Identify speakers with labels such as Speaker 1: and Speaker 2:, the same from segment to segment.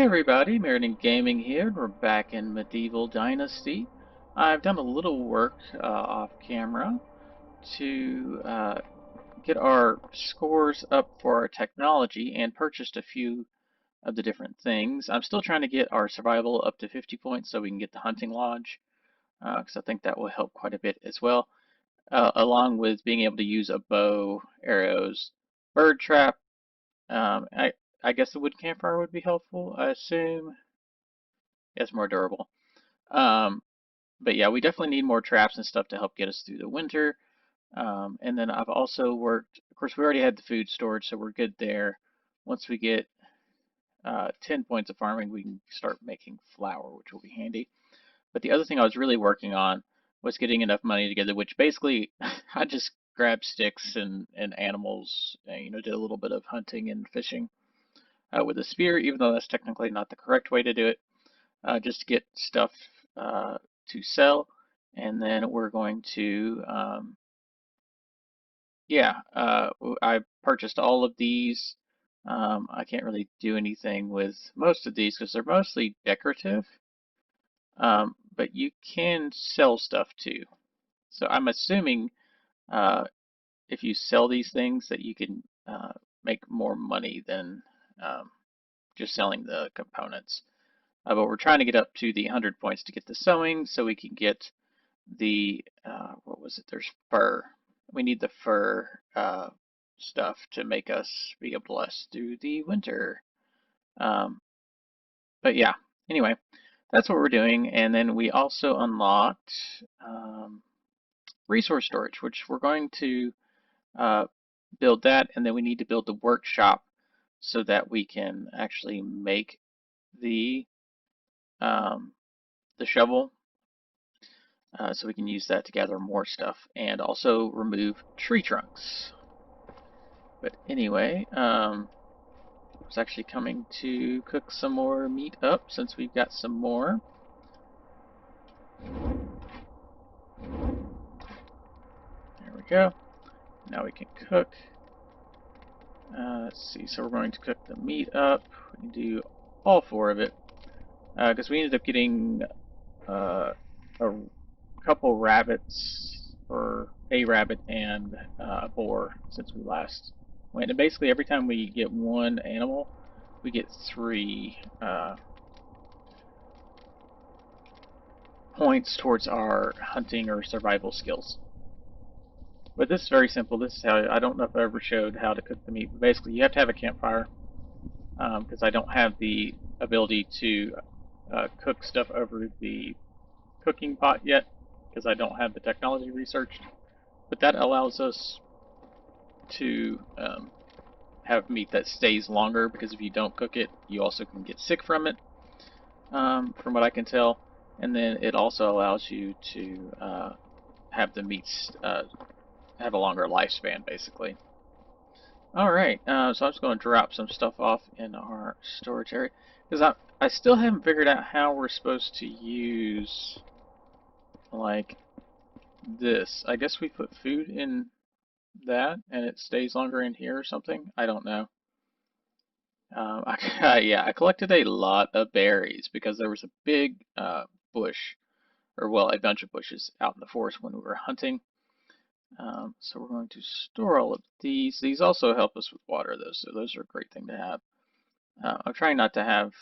Speaker 1: everybody, Meriden Gaming here. We're back in Medieval Dynasty. I've done a little work off camera to get our scores up for our technology and purchased a few of the different things. I'm still trying to get our survival up to 50 points so we can get the hunting lodge, because I think that will help quite a bit as well, along with being able to use a bow, arrows, bird trap. Um, I, I guess the wood campfire would be helpful, I assume. It's more durable. Um, but yeah, we definitely need more traps and stuff to help get us through the winter. And then I've also worked, of course, we already had the food storage, so we're good there. Once we get 10 points of farming, we can start making flour, which will be handy. But the other thing I was really working on was getting enough money together, which basically I just grabbed sticks and animals, and, did a little bit of hunting and fishing with a spear, even though that's technically not the correct way to do it. Just to get stuff to sell, and then we're going to, yeah, I purchased all of these. I can't really do anything with most of these because they're mostly decorative, but you can sell stuff too. So I'm assuming uh, if you sell these things that you can make more money than um, just selling the components. But we're trying to get up to the 100 points to get the sewing so we can get the, what was it? There's fur. We need the fur stuff to make us be able to last through the winter. Um, but yeah, anyway, that's what we're doing. And then we also unlocked resource storage, which we're going to uh, build that. And then we need to build the workshop so that we can actually make the um, the shovel, so we can use that to gather more stuff and also remove tree trunks. But anyway, I was actually coming to cook some more meat up since we've got some more. There we go. Now we can cook. Let's see, so we're going to cook the meat up. We can do all four of it because we ended up getting a couple rabbits, or a rabbit and a boar since we last went. And basically every time we get one animal, we get 3 points towards our hunting or survival skills. But this is very simple. This is how, I don't know if I ever showed how to cook the meat, but basically you have to have a campfire, because I don't have the ability to cook stuff over the cooking pot yet, because I don't have the technology researched. But that allows us to have meat that stays longer, because if you don't cook it, you also can get sick from it, from what I can tell. And then it also allows you to have the meats have a longer lifespan, basically. Alright, so I'm just going to drop some stuff off in our storage area, because I still haven't figured out how we're supposed to use, like, this. I guess we put food in that, and it stays longer in here or something? I don't know. Yeah, I collected a lot of berries because there was a big bush, or well, a bunch of bushes out in the forest when we were hunting. So we're going to store all of these. These also help us with water, though, so those are a great thing to have. I'm trying not to have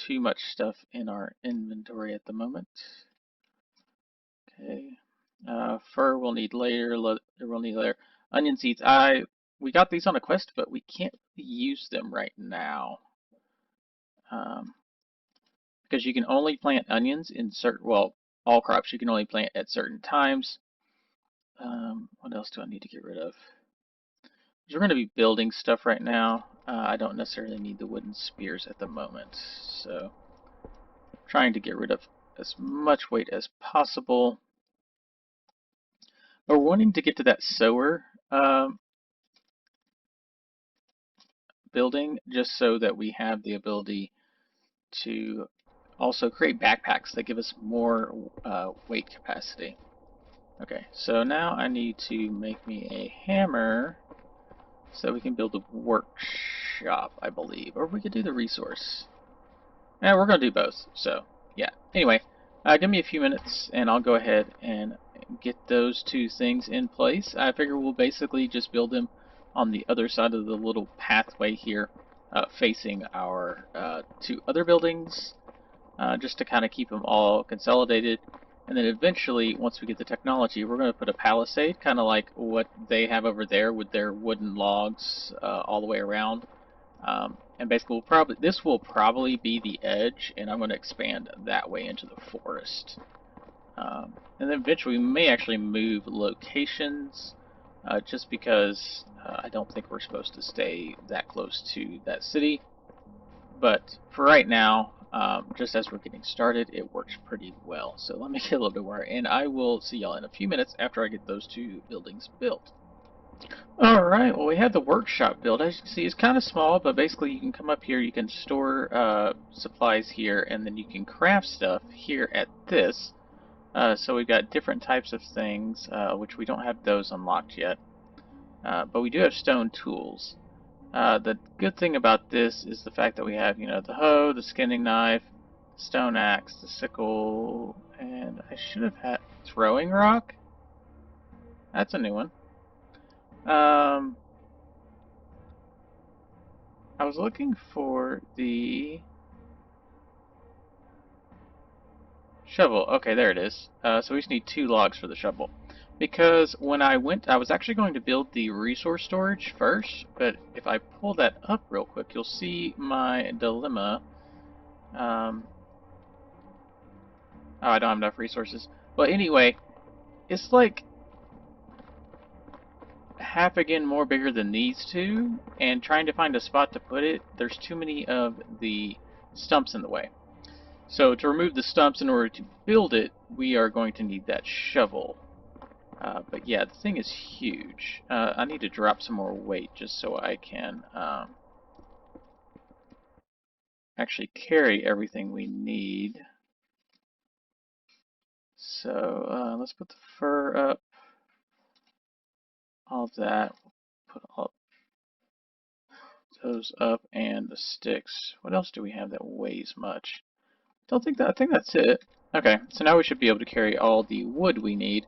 Speaker 1: too much stuff in our inventory at the moment. Okay. Fur we'll need later. Leather we'll need later. Onion seeds. We got these on a quest, but we can't use them right now. Because you can only plant onions in certain, well, all crops you can only plant at certain times. What else do I need to get rid of? We're going to be building stuff right now. I don't necessarily need the wooden spears at the moment, so trying to get rid of as much weight as possible. But we're wanting to get to that sower building just so that we have the ability to also create backpacks that give us more weight capacity. Okay, so now I need to make me a hammer so we can build a workshop, I believe. Or we could do the resource. And we're going to do both, so yeah. Anyway, give me a few minutes and I'll go ahead and get those two things in place. I figure we'll basically just build them on the other side of the little pathway here, facing our two other buildings, just to kind of keep them all consolidated. And then eventually, once we get the technology, we're going to put a palisade, kind of like what they have over there with their wooden logs all the way around. And basically, this will probably be the edge, and I'm going to expand that way into the forest. And then eventually, we may actually move locations, just because I don't think we're supposed to stay that close to that city. But for right now, just as we're getting started, it works pretty well. So let me get a little bit more, and I will see y'all in a few minutes after I get those two buildings built. Alright, well we have the workshop built. As you can see, it's kind of small, but basically you can come up here, you can store supplies here, and then you can craft stuff here at this. So we've got different types of things, which we don't have those unlocked yet. But we do have stone tools. The good thing about this is the fact that we have, you know, the hoe, the skinning knife, stone axe, the sickle, and I should have had throwing rock. That's a new one. I was looking for the shovel. Okay, there it is. So we just need 2 logs for the shovel. Because when I was actually going to build the resource storage first, but if I pull that up real quick, you'll see my dilemma. Oh, I don't have enough resources. But anyway, it's like half again more bigger than these two, and trying to find a spot to put it, there's too many of the stumps in the way. So to remove the stumps in order to build it, we are going to need that shovel. But yeah, the thing is huge. I need to drop some more weight just so I can actually carry everything we need. So let's put the fur up. All of that. Put all those up and the sticks. What else do we have that weighs much? Don't think that. I think that's it. Okay, so now we should be able to carry all the wood we need.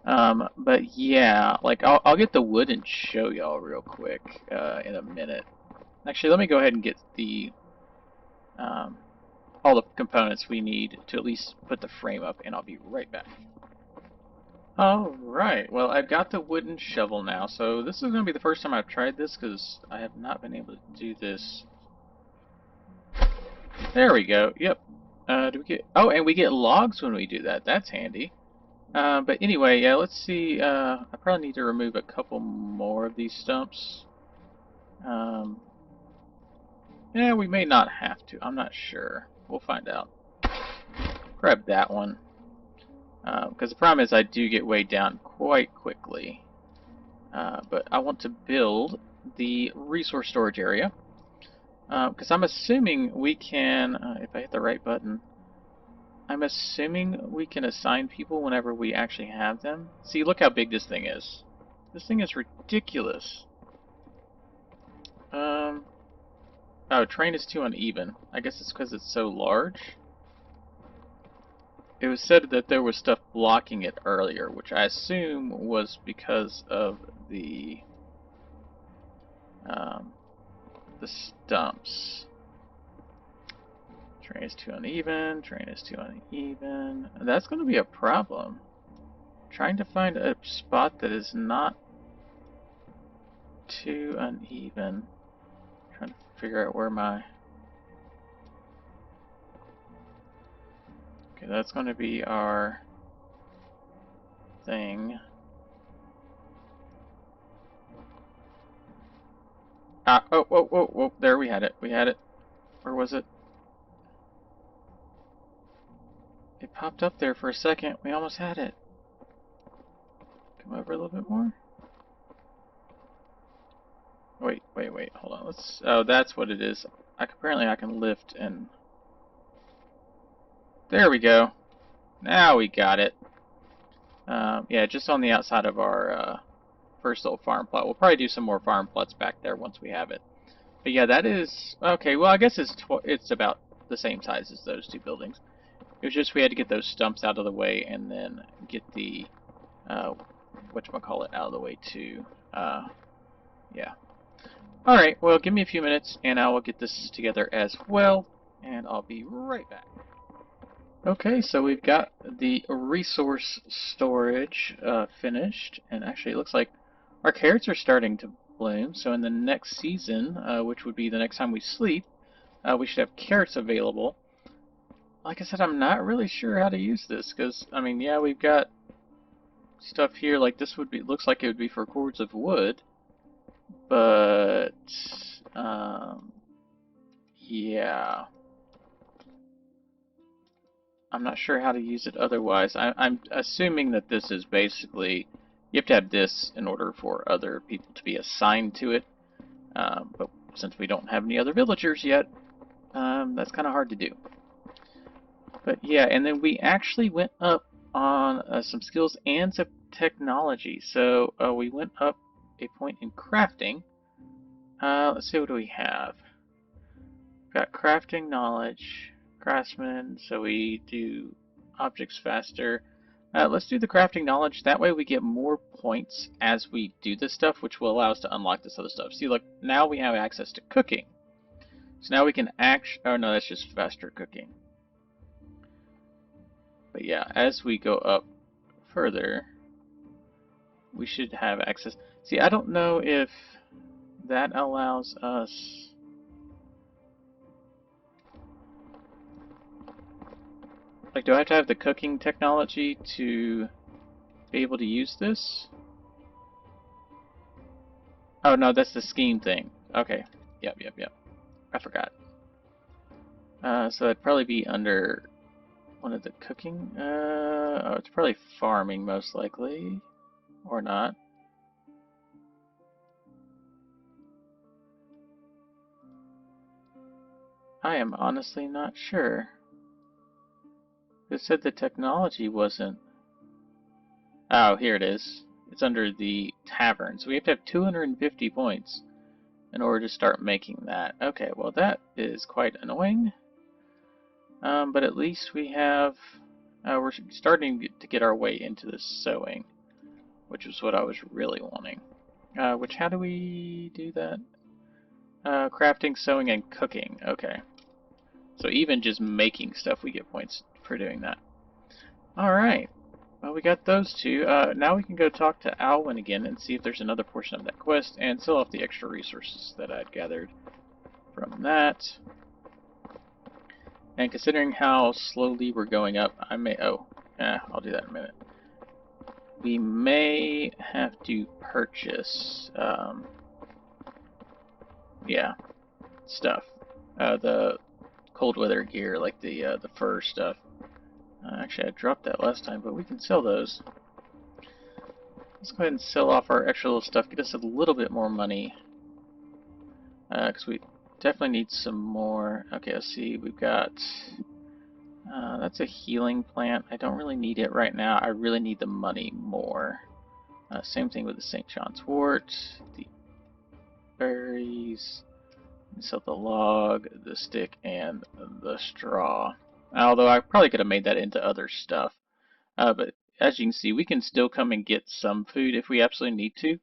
Speaker 1: But yeah, like I'll get the wood and show y'all real quick in a minute. Actually, let me go ahead and get the all the components we need to at least put the frame up, and I'll be right back. Alright, well I've got the wooden shovel now, so this is going to be the first time I've tried this because I have not been able to do this. There we go, yep. Do we get, oh, and we get logs when we do that, that's handy. But anyway, yeah, let's see, I probably need to remove a couple more of these stumps. Yeah, we may not have to, I'm not sure. We'll find out. Grab that one. Because the problem is I do get weighed down quite quickly. But I want to build the resource storage area. Because I'm assuming we can, if I hit the right button, I'm assuming we can assign people whenever we actually have them. See, look how big this thing is. This thing is ridiculous. Oh, terrain is too uneven. I guess it's because it's so large. It was said that there was stuff blocking it earlier, which I assume was because of the stumps. Terrain is too uneven, terrain is too uneven. That's going to be a problem. Trying to find a spot that is not too uneven. Trying to figure out where my... Okay, that's going to be our thing. Ah, oh, whoa, whoa, whoa, there we had it. We had it. Where was it? It popped up there for a second. We almost had it. Come over a little bit more. Wait, wait, wait. Hold on. Let's. Oh, that's what it is. Apparently, I can lift and. There we go. Now we got it. Yeah, just on the outside of our first little farm plot. We'll probably do some more farm plots back there once we have it. But yeah, that is okay. Well, I guess it's about the same size as those two buildings. It was just we had to get those stumps out of the way and then get the whatchamacallit out of the way too. Yeah. Alright, well, give me a few minutes and I will get this together as well, and I'll be right back. Okay, so we've got the resource storage finished, and actually it looks like our carrots are starting to bloom, so in the next season, which would be the next time we sleep, we should have carrots available. Like I said, I'm not really sure how to use this, because, I mean, yeah, we've got stuff here, like this would be, looks like it would be for cords of wood, but, yeah. I'm not sure how to use it otherwise. I'm assuming that this is basically, you have to have this in order for other people to be assigned to it. But since we don't have any other villagers yet, that's kind of hard to do. But yeah, and then we actually went up on some skills and some technology. So we went up a point in crafting. Let's see, what do we have? We've got crafting knowledge, craftsman, so we do objects faster. Let's do the crafting knowledge. That way we get more points as we do this stuff, which will allow us to unlock this other stuff. See, look, now we have access to cooking. So now we can oh no, that's just faster cooking. But yeah, as we go up further, we should have access. See, I don't know if that allows us... Like, do I have to have the cooking technology to be able to use this? Oh, no, that's the scheme thing. Okay. Yep. I forgot. So that'd probably be under one of the cooking. Oh, it's probably farming, most likely. Or not. I am honestly not sure. It said the technology wasn't... Oh, here it is. It's under the tavern. So we have to have 250 points in order to start making that. Okay, well that is quite annoying. But at least we have... we're starting to get our way into the sewing, which is what I was really wanting. Which, how do we do that? Crafting, sewing, and cooking. Okay. So even just making stuff, we get points for doing that. Alright. Well, we got those two. Now we can go talk to Alwyn again and see if there's another portion of that quest and sell off the extra resources that I'd gathered from that. And considering how slowly we're going up, I may... Oh, I'll do that in a minute. We may have to purchase, yeah, stuff. The cold weather gear, like the fur stuff. Actually, I dropped that last time, but we can sell those. Let's go ahead and sell off our extra little stuff, get us a little bit more money. Because we definitely need some more. Okay, let's see, we've got... that's a healing plant. I don't really need it right now. I really need the money more. Same thing with the St. John's wort, the berries, sell the log, the stick, and the straw. Although I probably could have made that into other stuff. But as you can see, we can still come and get some food if we absolutely need to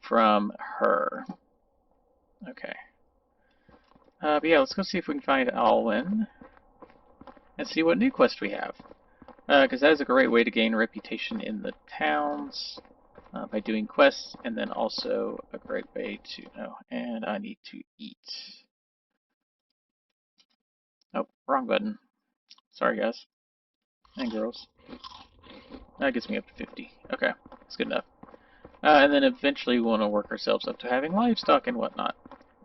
Speaker 1: from her. Okay. But yeah, let's go see if we can find Alwyn and see what new quest we have. Because that is a great way to gain a reputation in the towns by doing quests, and then also a great way to... Oh, and I need to eat. Oh, wrong button. Sorry, guys. And girls. That gets me up to 50. Okay, that's good enough. And then eventually we want to work ourselves up to having livestock and whatnot.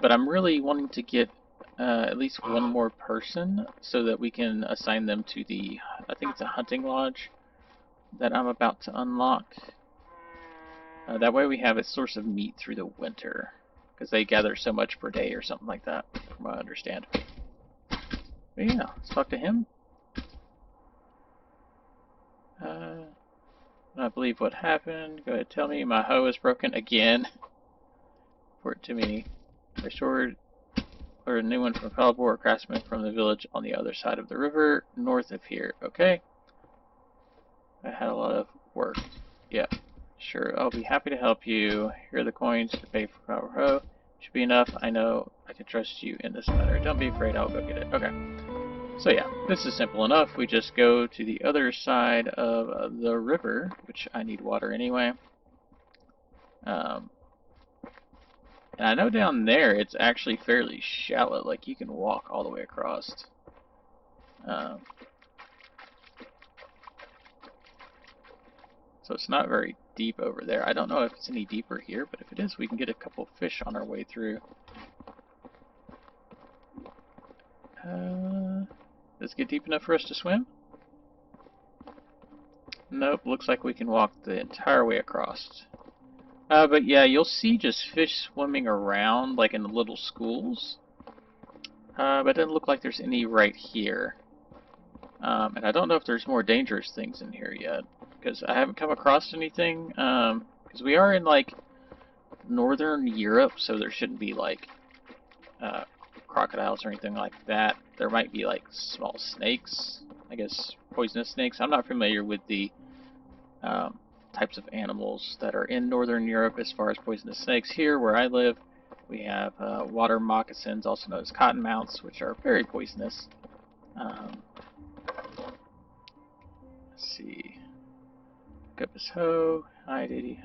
Speaker 1: But I'm really wanting to get at least one more person so that we can assign them to the, I think it's a hunting lodge that I'm about to unlock. That way we have a source of meat through the winter, because they gather so much per day or something like that, from what I understand. But yeah, let's talk to him. I believe what happened. Go ahead, tell me. My hoe is broken again. Report to me. Restored or a new one from Caldor, a craftsman from the village on the other side of the river, north of here. Okay. I had a lot of work. Yeah. Sure, I'll be happy to help you. Here are the coins to pay for our hoe. Should be enough. I know I can trust you in this matter. Don't be afraid, I'll go get it. Okay. So yeah, this is simple enough. We just go to the other side of the river, which I need water anyway. And I know down there it's actually fairly shallow, like you can walk all the way across. So it's not very deep over there. I don't know if it's any deeper here, but if it is, we can get a couple fish on our way through. Does it get deep enough for us to swim? Nope, looks like we can walk the entire way across. But yeah, you'll see just fish swimming around, like in the little schools. But it doesn't look like there's any right here. And I don't know if there's more dangerous things in here yet, because I haven't come across anything. Because we are in, like, northern Europe, so there shouldn't be, like, crocodiles or anything like that. There might be, like, small snakes, I guess poisonous snakes. I'm not familiar with the types of animals that are in northern Europe as far as poisonous snakes. Here, where I live, we have water moccasins, also known as cottonmouths, which are very poisonous. Let's see. Pick up his hoe. Hi, Diddy.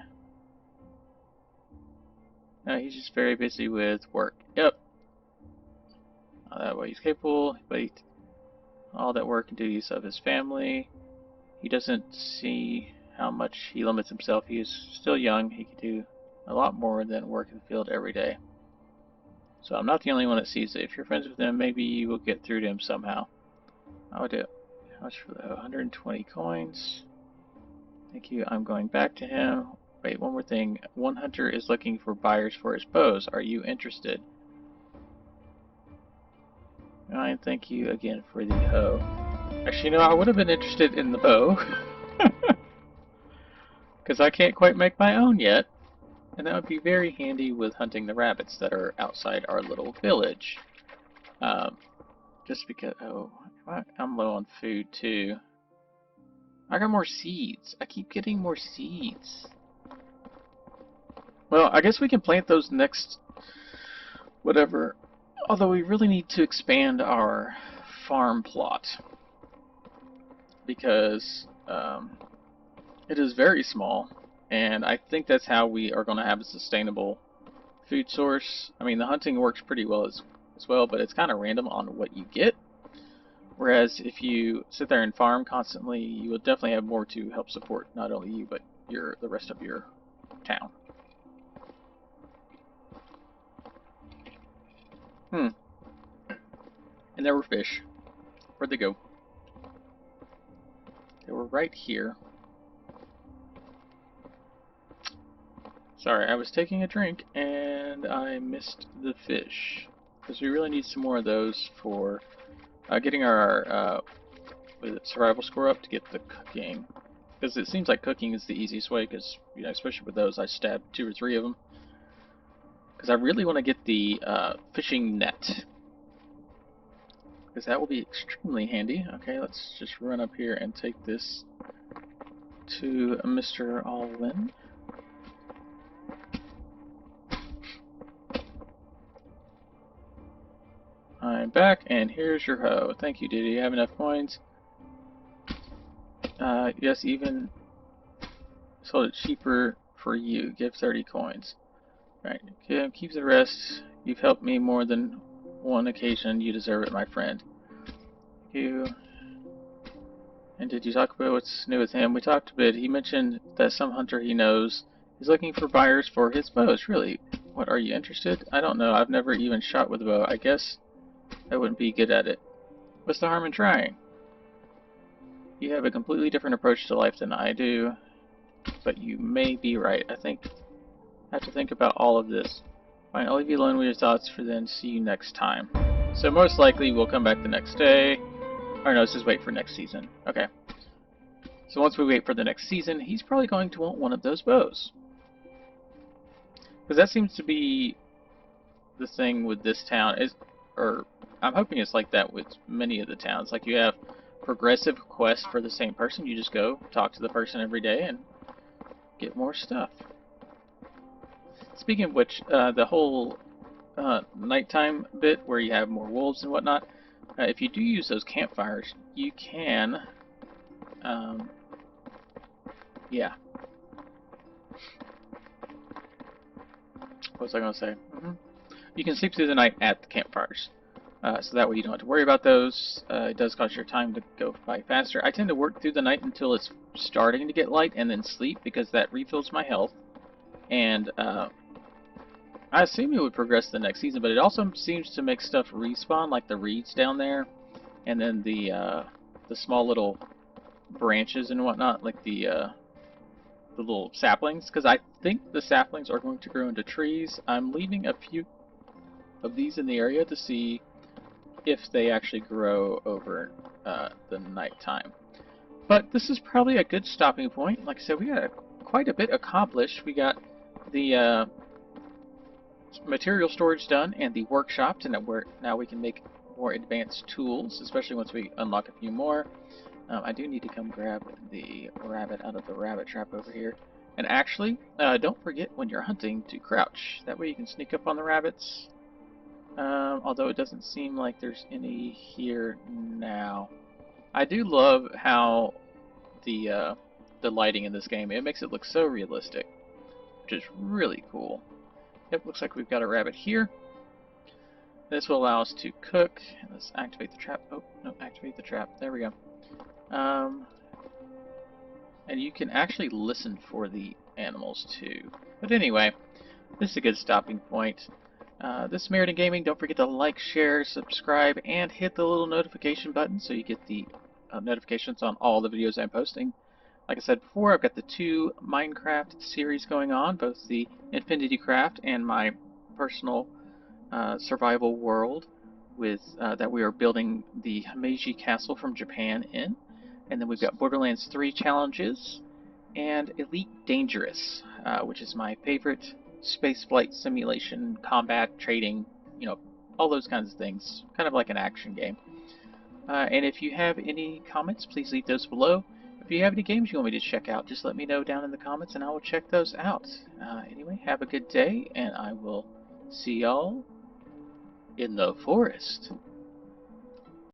Speaker 1: No, he's just very busy with work. Yep. That way he's capable, but all that work and duties of his family. He doesn't see how much he limits himself. He is still young. He can do a lot more than work in the field every day. So I'm not the only one that sees it. If you're friends with him, maybe you will get through to him somehow. I'll do it. How much for the 120 coins? Thank you. I'm going back to him. Wait, one more thing. One hunter is looking for buyers for his bows. Are you interested? Fine, thank you again for the hoe. Actually, no, I would have been interested in the bow. Because I can't quite make my own yet. And that would be very handy with hunting the rabbits that are outside our little village. Just because... Oh, I'm low on food, too. I got more seeds. I keep getting more seeds. Well, I guess we can plant those next... whatever. Although we really need to expand our farm plot. Because it is very small. And I think that's how we are going to have a sustainable food source. I mean, the hunting works pretty well as well, but it's kind of random on what you get. Whereas if you sit there and farm constantly, you will definitely have more to help support not only you, but the rest of your town. And there were fish. Where'd they go? They were right here. Sorry, I was taking a drink and I missed the fish. Because we really need some more of those for getting our survival score up to get the cooking. Because it seems like cooking is the easiest way, because, you know, especially with those, I stabbed 2 or 3 of them. Because I really want to get the fishing net. Because that will be extremely handy. Okay, let's just run up here and take this to Mr. Alwyn. I'm back, and here's your hoe. Thank you, Did you have enough coins? Yes, even sold it cheaper for you. Give 30 coins. Right, okay, keep the rest. You've helped me more than one occasion. You deserve it, my friend. Thank you. And did you talk about what's new with him? We talked a bit. He mentioned that some hunter he knows is looking for buyers for his bows. Really? What, are you interested? I don't know. I've never even shot with a bow. I guess I wouldn't be good at it. What's the harm in trying? You have a completely different approach to life than I do, but you may be right. I have to think about all of this. Fine, I'll leave you alone with your thoughts for then. See you next time. So most likely we'll come back the next day. Or no, let's just wait for next season. Okay. So once we wait for the next season, he's probably going to want one of those bows. Because that seems to be the thing with this town. or I'm hoping it's like that with many of the towns. Like you have progressive quests for the same person. You just go talk to the person every day and get more stuff. Speaking of which, the whole nighttime bit where you have more wolves and whatnot, if you do use those campfires, you can, yeah. What was I going to say? You can sleep through the night at the campfires. So that way you don't have to worry about those. It does cause your time to go by faster. I tend to work through the night until it's starting to get light and then sleep because that refills my health. And I assume it would progress the next season, but it also seems to make stuff respawn, like the reeds down there, and then the small little branches and whatnot, like the little saplings, because I think the saplings are going to grow into trees. I'm leaving a few of these in the area to see if they actually grow over the nighttime. But this is probably a good stopping point. Like I said, we got quite a bit accomplished. We got the material storage done and the workshop, and now we can make more advanced tools, especially once we unlock a few more. I do need to come grab the rabbit out of the rabbit trap over here. And actually, don't forget when you're hunting to crouch. That way you can sneak up on the rabbits. Although it doesn't seem like there's any here now. I do love how the lighting in this game, it makes it look so realistic, which is really cool. Yep, looks like we've got a rabbit here. This will allow us to cook. Let's activate the trap. Oh, no, activate the trap. There we go. And you can actually listen for the animals too. But anyway, this is a good stopping point. This is Meriden Gaming. Don't forget to like, share, subscribe, and hit the little notification button so you get the notifications on all the videos I'm posting. Like I said before, I've got the 2 Minecraft series going on, both the Infinity Craft and my personal survival world with that we are building the Himeji Castle from Japan in. And then we've got Borderlands 3 challenges and Elite Dangerous, which is my favorite spaceflight simulation, combat, trading, you know, all those kinds of things. Kind of like an action game. And if you have any comments, please leave those below. If you have any games you want me to check out, just let me know down in the comments and I will check those out. Anyway, have a good day, and I will see y'all in the forest.